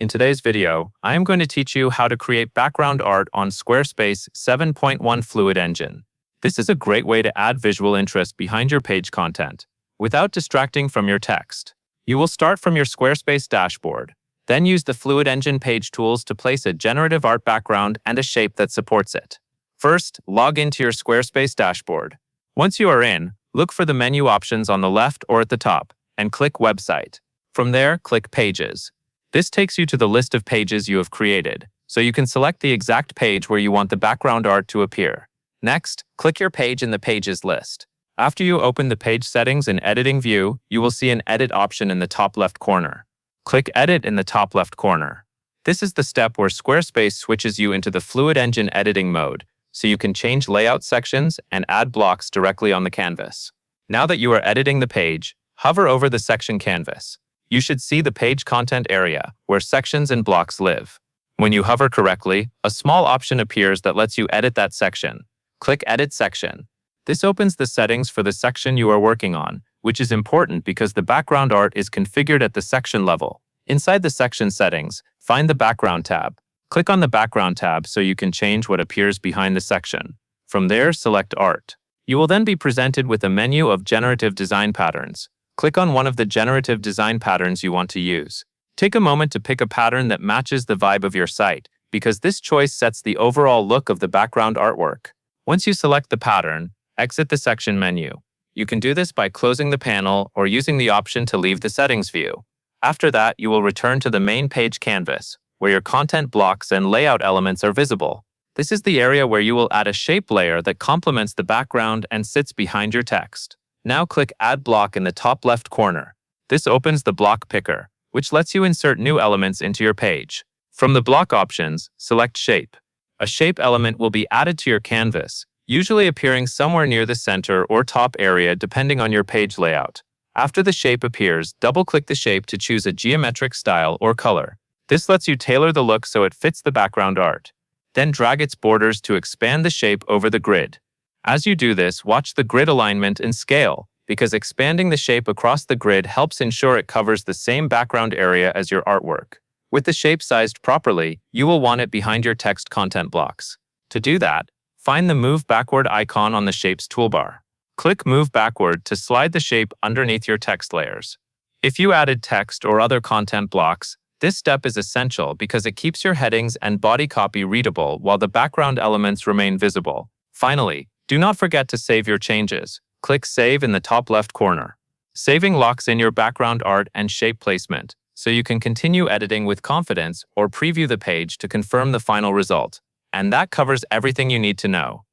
In today's video, I am going to teach you how to create background art on Squarespace 7.1 Fluid Engine. This is a great way to add visual interest behind your page content without distracting from your text. You will start from your Squarespace dashboard, then use the Fluid Engine page tools to place a generative art background and a shape that supports it. First, log into your Squarespace dashboard. Once you are in, look for the menu options on the left or at the top and click Website. From there, click Pages. This takes you to the list of pages you have created, so you can select the exact page where you want the background art to appear. Next, click your page in the Pages list. After you open the page settings in Editing view, you will see an Edit option in the top left corner. Click Edit in the top left corner. This is the step where Squarespace switches you into the Fluid Engine editing mode, so you can change layout sections and add blocks directly on the canvas. Now that you are editing the page, hover over the section canvas. You should see the page content area where sections and blocks live. When you hover correctly, a small option appears that lets you edit that section. Click Edit Section. This opens the settings for the section you are working on, which is important because the background art is configured at the section level. Inside the section settings, find the Background tab. Click on the Background tab so you can change what appears behind the section. From there, select Art. You will then be presented with a menu of generative design patterns. Click on one of the generative design patterns you want to use. Take a moment to pick a pattern that matches the vibe of your site, because this choice sets the overall look of the background artwork. Once you select the pattern, exit the section menu. You can do this by closing the panel or using the option to leave the settings view. After that, you will return to the main page canvas, where your content blocks and layout elements are visible. This is the area where you will add a shape layer that complements the background and sits behind your text. Now click Add Block in the top left corner. This opens the block picker, which lets you insert new elements into your page. From the block options, select Shape. A shape element will be added to your canvas, usually appearing somewhere near the center or top area depending on your page layout. After the shape appears, double-click the shape to choose a geometric style or color. This lets you tailor the look so it fits the background art. Then drag its borders to expand the shape over the grid. As you do this, watch the grid alignment and scale, because expanding the shape across the grid helps ensure it covers the same background area as your artwork. With the shape sized properly, you will want it behind your text content blocks. To do that, find the Move Backward icon on the Shapes toolbar. Click Move Backward to slide the shape underneath your text layers. If you added text or other content blocks, this step is essential because it keeps your headings and body copy readable while the background elements remain visible. Finally, do not forget to save your changes. Click Save in the top left corner. Saving locks in your background art and shape placement, so you can continue editing with confidence or preview the page to confirm the final result. And that covers everything you need to know.